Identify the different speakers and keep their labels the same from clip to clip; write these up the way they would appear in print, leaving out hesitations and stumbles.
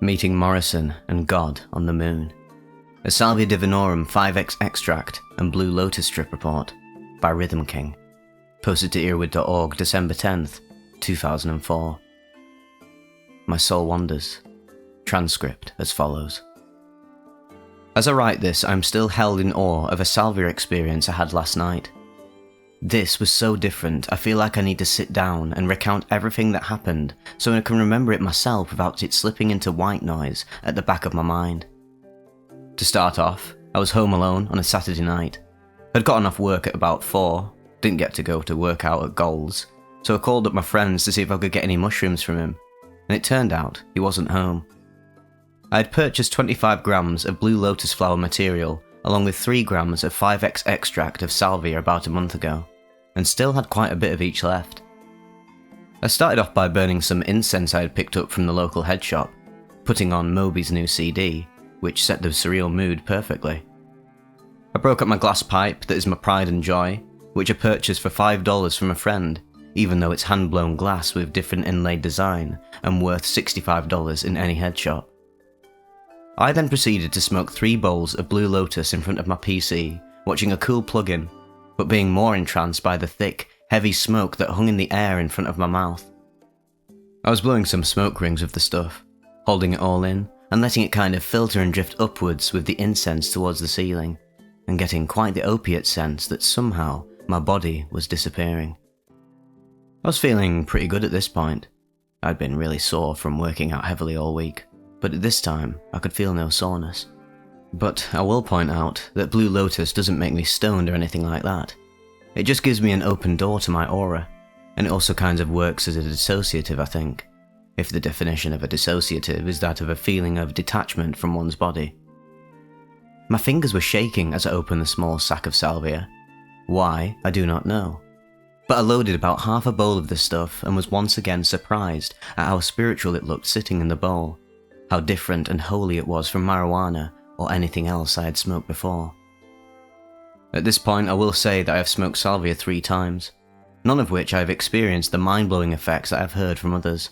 Speaker 1: Meeting Morrison and God on the Moon. A Salvia Divinorum 5x extract and Blue Lotus strip report by Rhythm King. Posted to earwid.org December 10th, 2004. My soul wanders. Transcript as follows. As I write this, I'm still held in awe of a Salvia experience I had last night. This was so different, I feel like I need to sit down and recount everything that happened so I can remember it myself without it slipping into white noise at the back of my mind. To start off, I was home alone on a Saturday night. I'd gotten off work at about 4, didn't get to go to work out at Gold's, so I called up my friends to see if I could get any mushrooms from him, and it turned out he wasn't home. I had purchased 25 grams of Blue Lotus flower material along with 3 grams of 5x extract of Salvia about a month ago, and still had quite a bit of each left. I started off by burning some incense I had picked up from the local head shop, putting on Moby's new CD, which set the surreal mood perfectly. I broke up my glass pipe that is my pride and joy, which I purchased for $5 from a friend, even though it's hand-blown glass with different inlaid design and worth $65 in any head shop. I then proceeded to smoke 3 bowls of Blue Lotus in front of my PC, watching a cool plugin, but being more entranced by the thick, heavy smoke that hung in the air in front of my mouth. I was blowing some smoke rings of the stuff, holding it all in, and letting it kind of filter and drift upwards with the incense towards the ceiling, and getting quite the opiate sense that somehow my body was disappearing. I was feeling pretty good at this point. I'd been really sore from working out heavily all week, but at this time I could feel no soreness. But I will point out that Blue Lotus doesn't make me stoned or anything like that. It just gives me an open door to my aura, and it also kind of works as a dissociative, I think, if the definition of a dissociative is that of a feeling of detachment from one's body. My fingers were shaking as I opened the small sack of salvia. Why, I do not know. But I loaded about half a bowl of the stuff and was once again surprised at how spiritual it looked sitting in the bowl, how different and holy it was from marijuana or anything else I had smoked before. At this point I will say that I have smoked salvia 3 times, none of which I have experienced the mind-blowing effects I have heard from others.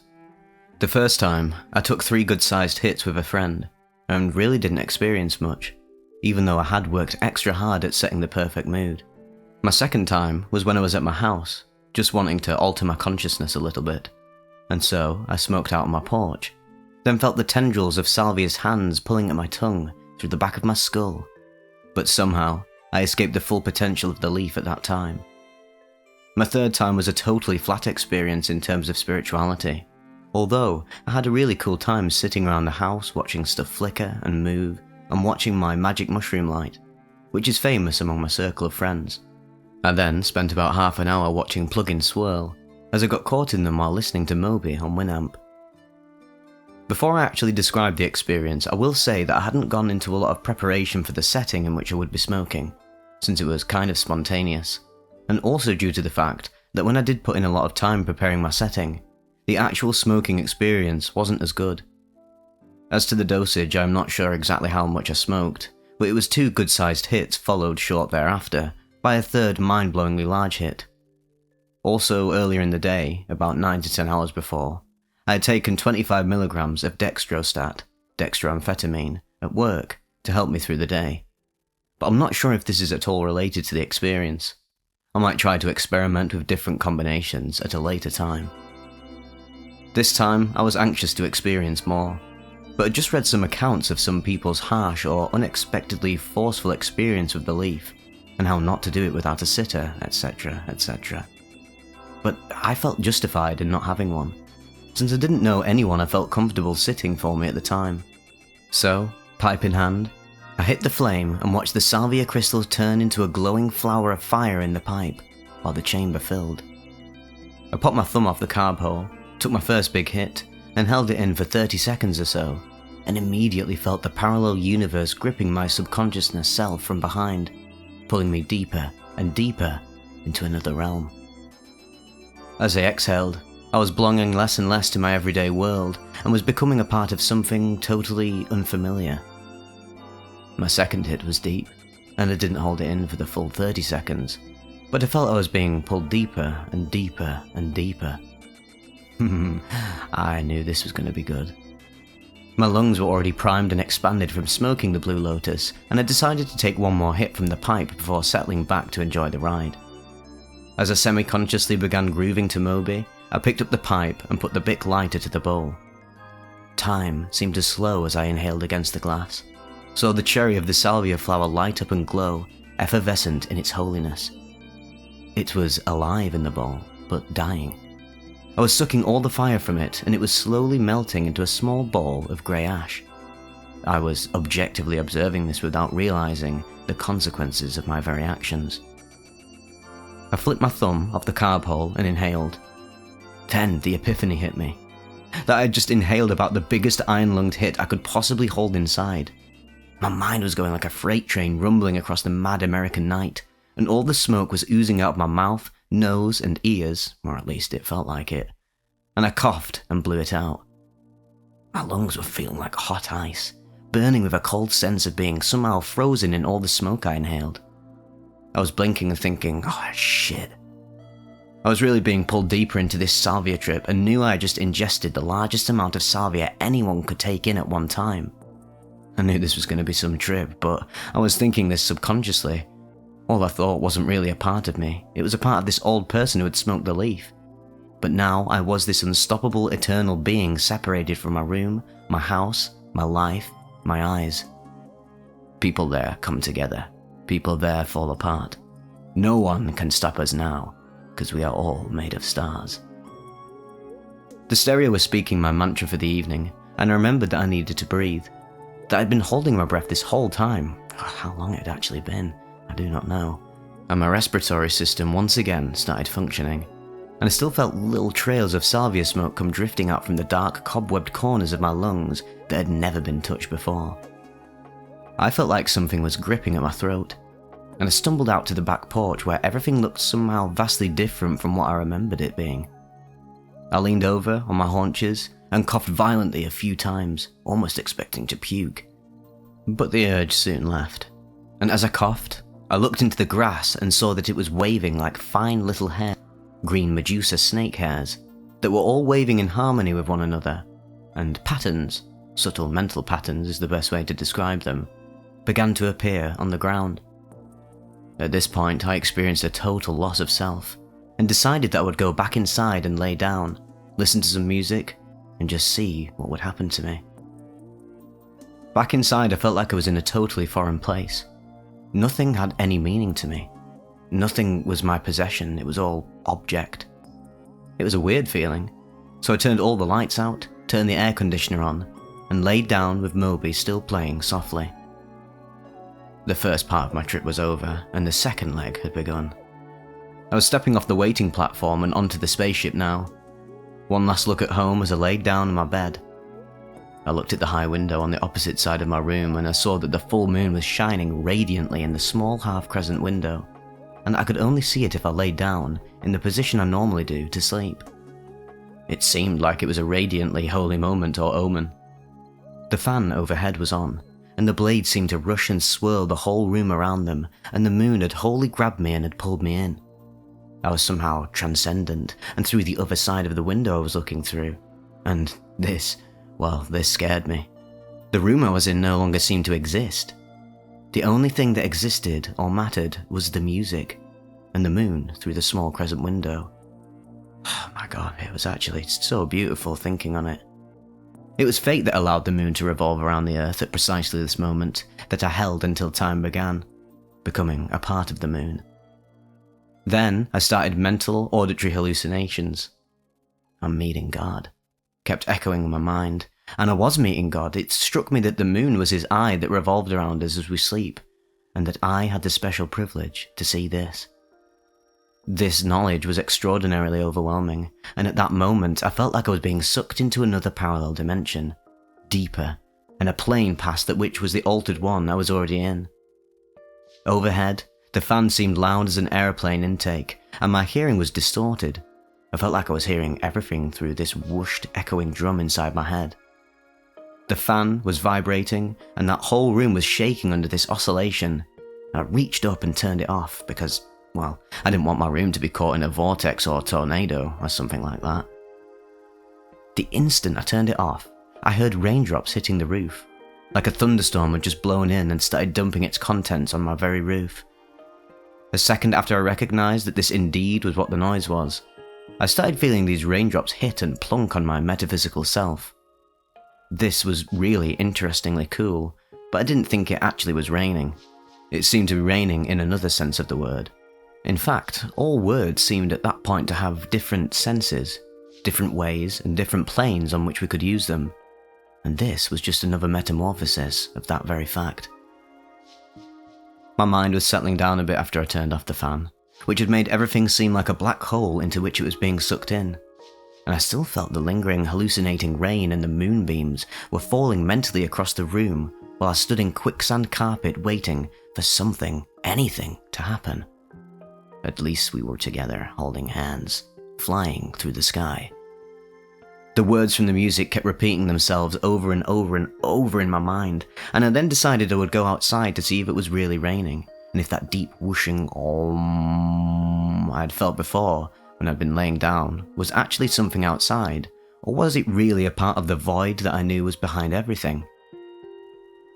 Speaker 1: The first time, I took 3 good-sized hits with a friend, and really didn't experience much, even though I had worked extra hard at setting the perfect mood. My second time was when I was at my house, just wanting to alter my consciousness a little bit, and so I smoked out on my porch, then felt the tendrils of Salvia's hands pulling at my tongue through the back of my skull, but somehow I escaped the full potential of the leaf at that time. My third time was a totally flat experience in terms of spirituality, although I had a really cool time sitting around the house watching stuff flicker and move and watching my magic mushroom light, which is famous among my circle of friends. I then spent about half an hour watching plugins swirl, as I got caught in them while listening to Moby on Winamp. Before I actually describe the experience, I will say that I hadn't gone into a lot of preparation for the setting in which I would be smoking, since it was kind of spontaneous, and also due to the fact that when I did put in a lot of time preparing my setting, the actual smoking experience wasn't as good. As to the dosage, I'm not sure exactly how much I smoked, but it was 2 good-sized hits followed short thereafter by a third mind-blowingly large hit. Also earlier in the day, about 9 to 10 hours before, I had taken 25 milligrams of dextroamphetamine, at work to help me through the day. But I'm not sure if this is at all related to the experience. I might try to experiment with different combinations at a later time. This time, I was anxious to experience more, but I just read some accounts of some people's harsh or unexpectedly forceful experience with the leaf, and how not to do it without a sitter, etc, etc. But I felt justified in not having one, since I didn't know anyone I felt comfortable sitting for me at the time. So, pipe in hand, I hit the flame and watched the salvia crystals turn into a glowing flower of fire in the pipe, while the chamber filled. I popped my thumb off the carb hole, took my first big hit, and held it in for 30 seconds or so, and immediately felt the parallel universe gripping my subconsciousness self from behind, pulling me deeper and deeper into another realm. As I exhaled, I was belonging less and less to my everyday world, and was becoming a part of something totally unfamiliar. My second hit was deep, and I didn't hold it in for the full 30 seconds, but I felt I was being pulled deeper and deeper and deeper. I knew this was going to be good. My lungs were already primed and expanded from smoking the Blue Lotus, and I decided to take one more hit from the pipe before settling back to enjoy the ride. As I semi-consciously began grooving to Moby, I picked up the pipe and put the Bic lighter to the bowl. Time seemed to slow as I inhaled against the glass, saw the cherry of the Salvia flower light up and glow, effervescent in its holiness. It was alive in the bowl, but dying. I was sucking all the fire from it, and it was slowly melting into a small ball of grey ash. I was objectively observing this without realising the consequences of my very actions. I flipped my thumb off the carb hole and inhaled. Then the epiphany hit me. That I had just inhaled about the biggest iron-lunged hit I could possibly hold inside. My mind was going like a freight train rumbling across the mad American night, and all the smoke was oozing out of my mouth, nose and ears, or at least it felt like it, and I coughed and blew it out. My lungs were feeling like hot ice, burning with a cold sense of being somehow frozen in all the smoke I inhaled. I was blinking and thinking, oh shit. I was really being pulled deeper into this salvia trip and knew I had just ingested the largest amount of salvia anyone could take in at one time. I knew this was going to be some trip, but I was thinking this subconsciously. All I thought wasn't really a part of me, it was a part of this old person who had smoked the leaf. But now I was this unstoppable eternal being separated from my room, my house, my life, my eyes. People there come together, people there fall apart. No one can stop us now, because we are all made of stars. The stereo was speaking my mantra for the evening, and I remembered that I needed to breathe. That I'd been holding my breath this whole time. How long it had actually been, I do not know. And my respiratory system once again started functioning, and I still felt little trails of salvia smoke come drifting out from the dark, cobwebbed corners of my lungs that had never been touched before. I felt like something was gripping at my throat, and I stumbled out to the back porch where everything looked somehow vastly different from what I remembered it being. I leaned over on my haunches and coughed violently a few times, almost expecting to puke. But the urge soon left, and as I coughed, I looked into the grass and saw that it was waving like fine little hair, green Medusa snake hairs, that were all waving in harmony with one another, and patterns, subtle mental patterns is the best way to describe them, began to appear on the ground. At this point, I experienced a total loss of self, and decided that I would go back inside and lay down, listen to some music, and just see what would happen to me. Back inside, I felt like I was in a totally foreign place. Nothing had any meaning to me. Nothing was my possession, it was all object. It was a weird feeling, so I turned all the lights out, turned the air conditioner on, and laid down with Moby still playing softly. The first part of my trip was over, and the second leg had begun. I was stepping off the waiting platform and onto the spaceship now. One last look at home as I laid down in my bed. I looked at the high window on the opposite side of my room and I saw that the full moon was shining radiantly in the small half-crescent window, and I could only see it if I laid down in the position I normally do to sleep. It seemed like it was a radiantly holy moment or omen. The fan overhead was on, and the blades seemed to rush and swirl the whole room around them, and the moon had wholly grabbed me and had pulled me in. I was somehow transcendent, and through the other side of the window I was looking through, and this scared me. The room I was in no longer seemed to exist. The only thing that existed or mattered was the music, and the moon through the small crescent window. Oh my god, it was actually so beautiful thinking on it. It was fate that allowed the moon to revolve around the earth at precisely this moment that I held until time began, becoming a part of the moon. Then I started mental, auditory hallucinations. I'm meeting God, kept echoing in my mind, and I was meeting God. It struck me that the moon was his eye that revolved around us as we sleep, and that I had the special privilege to see this. This knowledge was extraordinarily overwhelming, and at that moment I felt like I was being sucked into another parallel dimension, deeper, and a plane past that which was the altered one I was already in. Overhead, the fan seemed loud as an aeroplane intake, and my hearing was distorted. I felt like I was hearing everything through this whooshed, echoing drum inside my head. The fan was vibrating, and that whole room was shaking under this oscillation. I reached up and turned it off because, well, I didn't want my room to be caught in a vortex or tornado or something like that. The instant I turned it off, I heard raindrops hitting the roof, like a thunderstorm had just blown in and started dumping its contents on my very roof. A second after I recognised that this indeed was what the noise was, I started feeling these raindrops hit and plunk on my metaphysical self. This was really interestingly cool, but I didn't think it actually was raining. It seemed to be raining in another sense of the word. In fact, all words seemed at that point to have different senses, different ways and different planes on which we could use them. And this was just another metamorphosis of that very fact. My mind was settling down a bit after I turned off the fan, which had made everything seem like a black hole into which it was being sucked in. And I still felt the lingering hallucinating rain and the moonbeams were falling mentally across the room while I stood in quicksand carpet waiting for something, anything, to happen. At least we were together, holding hands, flying through the sky. The words from the music kept repeating themselves over and over and over in my mind, and I then decided I would go outside to see if it was really raining, and if that deep whooshing om I had felt before when I'd been laying down was actually something outside, or was it really a part of the void that I knew was behind everything?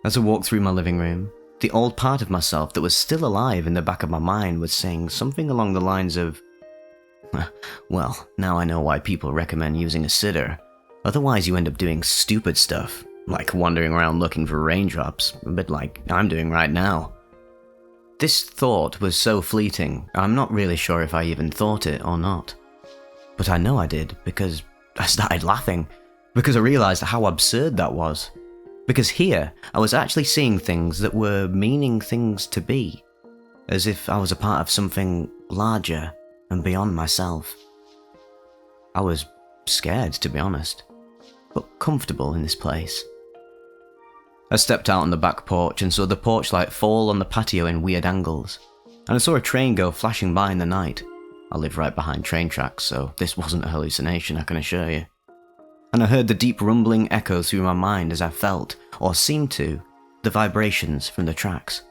Speaker 1: As I walked through my living room, the old part of myself that was still alive in the back of my mind was saying something along the lines of, well, now I know why people recommend using a sitter. Otherwise you end up doing stupid stuff, like wandering around looking for raindrops, a bit like I'm doing right now. This thought was so fleeting, I'm not really sure if I even thought it or not. But I know I did, because I started laughing, because I realised how absurd that was. Because here, I was actually seeing things that were meaning things to be, as if I was a part of something larger and beyond myself. I was scared, to be honest, but comfortable in this place. I stepped out on the back porch and saw the porch light fall on the patio in weird angles, and I saw a train go flashing by in the night. I live right behind train tracks, so this wasn't a hallucination, I can assure you. And I heard the deep rumbling echo through my mind as I felt, or seemed to, the vibrations from the tracks.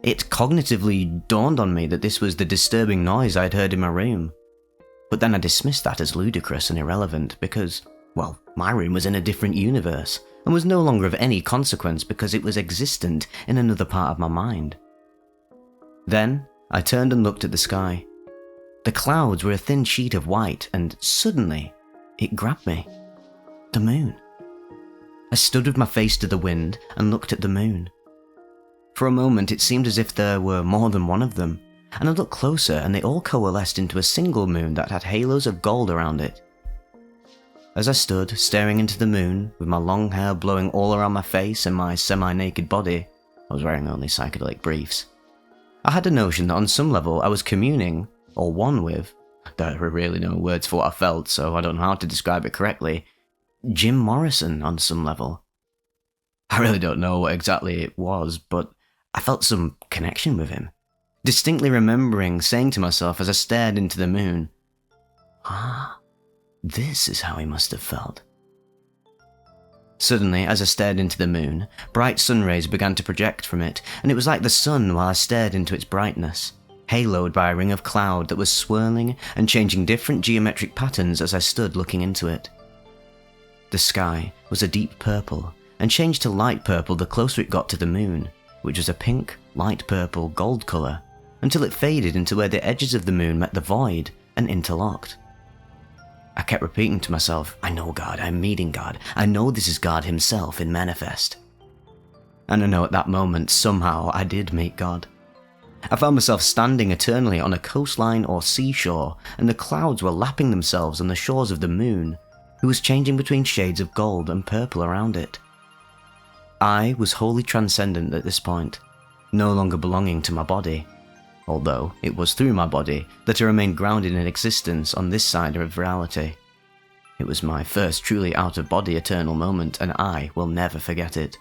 Speaker 1: It cognitively dawned on me that this was the disturbing noise I'd heard in my room. But then I dismissed that as ludicrous and irrelevant because, well, my room was in a different universe and was no longer of any consequence because it was existent in another part of my mind. Then I turned and looked at the sky. The clouds were a thin sheet of white and suddenly it grabbed me. The moon. I stood with my face to the wind and looked at the moon. For a moment it seemed as if there were more than one of them, and I looked closer and they all coalesced into a single moon that had halos of gold around it. As I stood staring into the moon, with my long hair blowing all around my face and my semi-naked body, I was wearing only psychedelic briefs, I had a notion that on some level I was communing, or one with, there are really no words for what I felt so I don't know how to describe it correctly, Jim Morrison on some level. I really don't know what exactly it was, but I felt some connection with him, distinctly remembering saying to myself as I stared into the moon, this is how he must have felt. Suddenly, as I stared into the moon, bright sun rays began to project from it, and it was like the sun while I stared into its brightness, haloed by a ring of cloud that was swirling and changing different geometric patterns as I stood looking into it. The sky was a deep purple, and changed to light purple the closer it got to the moon, which was a pink, light purple, gold colour, until it faded into where the edges of the moon met the void and interlocked. I kept repeating to myself, I know God, I'm meeting God, I know this is God himself in manifest. And I know at that moment, somehow, I did meet God. I found myself standing eternally on a coastline or seashore, and the clouds were lapping themselves on the shores of the moon, who was changing between shades of gold and purple around it. I was wholly transcendent at this point, no longer belonging to my body, although it was through my body that I remained grounded in existence on this side of reality. It was my first truly out-of-body eternal moment, and I will never forget it.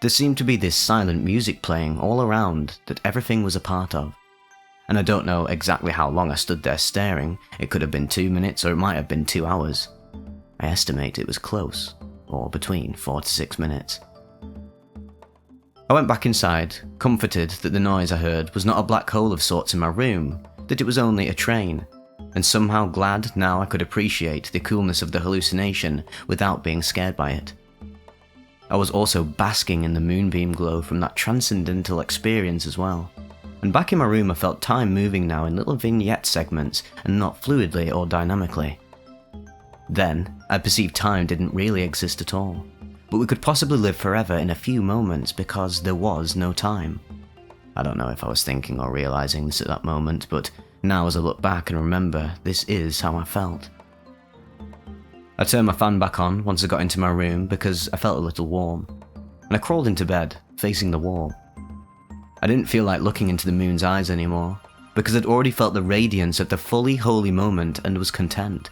Speaker 1: There seemed to be this silent music playing all around that everything was a part of, and I don't know exactly how long I stood there staring. It could have been 2 minutes or it might have been 2 hours. I estimate it was close, or between 4 to 6 minutes. I went back inside, comforted that the noise I heard was not a black hole of sorts in my room, that it was only a train, and somehow glad now I could appreciate the coolness of the hallucination without being scared by it. I was also basking in the moonbeam glow from that transcendental experience as well. And back in my room I felt time moving now in little vignette segments and not fluidly or dynamically. Then, I perceived time didn't really exist at all, but we could possibly live forever in a few moments because there was no time. I don't know if I was thinking or realising this at that moment, but now as I look back and remember, this is how I felt. I turned my fan back on once I got into my room because I felt a little warm, and I crawled into bed, facing the wall. I didn't feel like looking into the moon's eyes anymore, because I'd already felt the radiance of the fully holy moment and was content.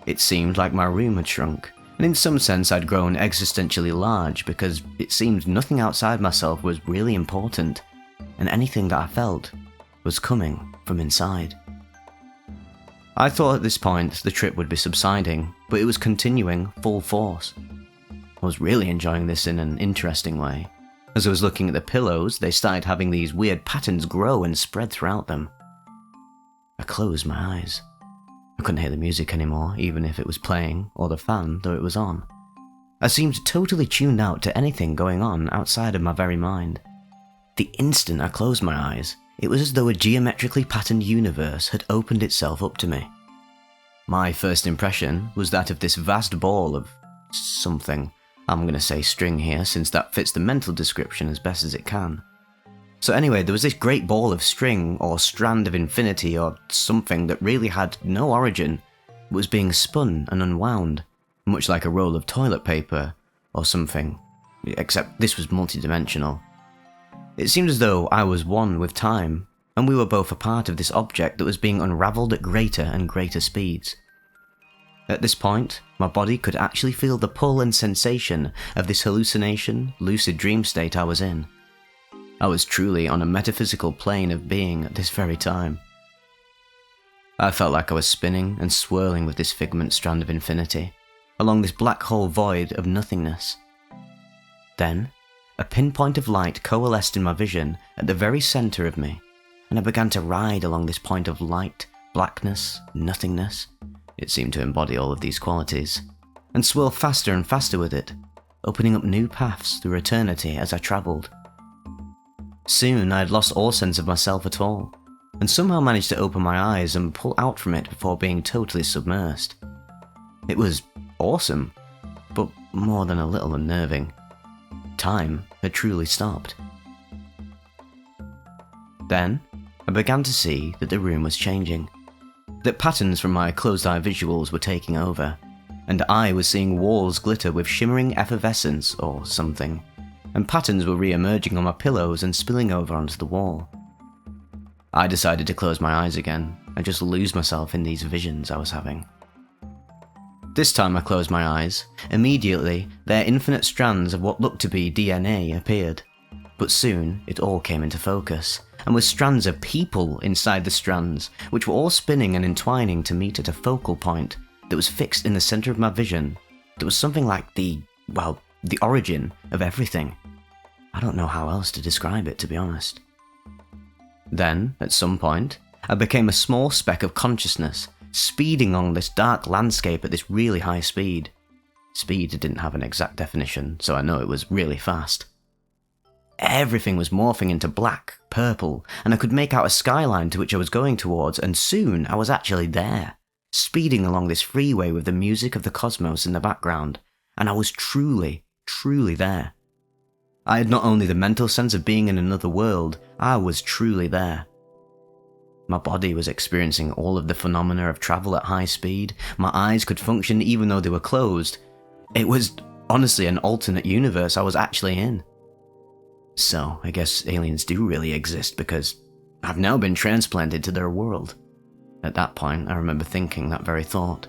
Speaker 1: It seemed like my room had shrunk, and in some sense I'd grown existentially large because it seemed nothing outside myself was really important, and anything that I felt was coming from inside. I thought at this point the trip would be subsiding, but it was continuing full force. I was really enjoying this in an interesting way. As I was looking at the pillows, they started having these weird patterns grow and spread throughout them. I closed my eyes. I couldn't hear the music anymore, even if it was playing, or the fan, though it was on. I seemed totally tuned out to anything going on outside of my very mind. The instant I closed my eyes, it was as though a geometrically patterned universe had opened itself up to me. My first impression was that of this vast ball of something. I'm going to say string here since that fits the mental description as best as it can. So anyway, there was this great ball of string or strand of infinity or something that really had no origin, but was being spun and unwound, much like a roll of toilet paper or something, except this was multidimensional. It seemed as though I was one with time, and we were both a part of this object that was being unravelled at greater and greater speeds. At this point, my body could actually feel the pull and sensation of this hallucination, lucid dream state I was in. I was truly on a metaphysical plane of being at this very time. I felt like I was spinning and swirling with this figment strand of infinity, along this black hole void of nothingness. Then, a pinpoint of light coalesced in my vision at the very centre of me, and I began to ride along this point of light, blackness, nothingness. It seemed to embody all of these qualities, and swirl faster and faster with it, opening up new paths through eternity as I travelled. Soon I had lost all sense of myself at all, and somehow managed to open my eyes and pull out from it before being totally submersed. It was awesome, but more than a little unnerving. Time had truly stopped. Then, I began to see that the room was changing, that patterns from my closed-eye visuals were taking over, and I was seeing walls glitter with shimmering effervescence or something, and patterns were re-emerging on my pillows and spilling over onto the wall. I decided to close my eyes again and just lose myself in these visions I was having. This time I closed my eyes. Immediately, their infinite strands of what looked to be DNA appeared, but soon it all came into focus, and with strands of people inside the strands, which were all spinning and entwining to meet at a focal point that was fixed in the centre of my vision. That was something like the origin of everything. I don't know how else to describe it, to be honest. Then, at some point, I became a small speck of consciousness, speeding along this dark landscape at this really high speed. Speed didn't have an exact definition, so I know it was really fast. Everything was morphing into black, purple, and I could make out a skyline to which I was going towards, and soon I was actually there, speeding along this freeway with the music of the cosmos in the background, and I was truly, truly there. I had not only the mental sense of being in another world, I was truly there. My body was experiencing all of the phenomena of travel at high speed, my eyes could function even though they were closed. It was honestly an alternate universe I was actually in. So, I guess aliens do really exist because I've now been transplanted to their world. At that point, I remember thinking that very thought.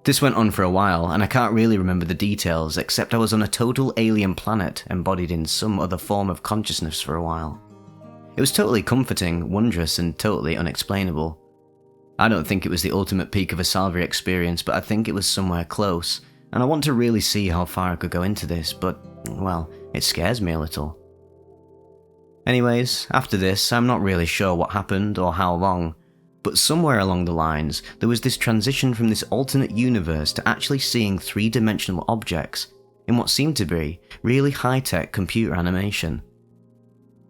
Speaker 1: This went on for a while, and I can't really remember the details except I was on a total alien planet embodied in some other form of consciousness for a while. It was totally comforting, wondrous, and totally unexplainable. I don't think it was the ultimate peak of a Salvia experience, but I think it was somewhere close, and I want to really see how far I could go into this, but, well, it scares me a little. Anyways, after this, I'm not really sure what happened or how long, But somewhere along the lines, there was this transition from this alternate universe to actually seeing three-dimensional objects in what seemed to be really high-tech computer animation.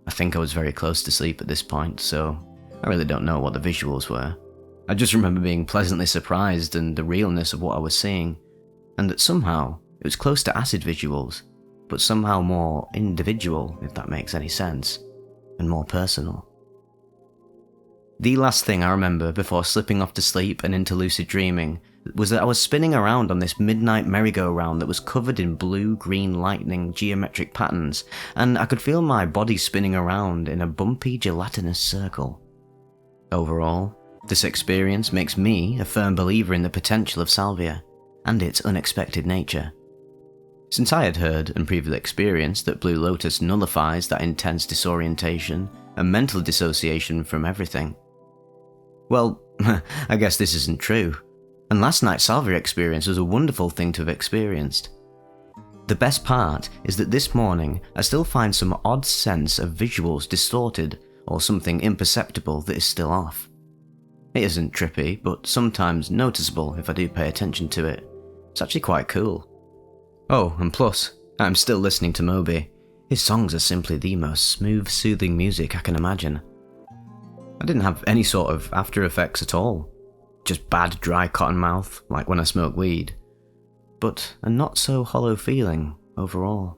Speaker 1: I think I was very close to sleep at this point, so I really don't know what the visuals were. I just remember being pleasantly surprised and the realness of what I was seeing, and that somehow it was close to acid visuals, but somehow more individual, if that makes any sense, and more personal. The last thing I remember before slipping off to sleep and into lucid dreaming was that I was spinning around on this midnight merry-go-round that was covered in blue-green lightning geometric patterns, and I could feel my body spinning around in a bumpy gelatinous circle. Overall, this experience makes me a firm believer in the potential of Salvia, and its unexpected nature. Since I had heard and previously experienced that Blue Lotus nullifies that intense disorientation and mental dissociation from everything. Well, I guess this isn't true, and last night's Salvia experience was a wonderful thing to have experienced. The best part is that this morning I still find some odd sense of visuals distorted or something imperceptible that is still off. It isn't trippy, but sometimes noticeable if I do pay attention to it. It's actually quite cool. Oh, and plus, I'm still listening to Moby. His songs are simply the most smooth, soothing music I can imagine. I didn't have any sort of after effects at all. Just bad, dry cotton mouth, like when I smoke weed. But a not so hollow feeling overall.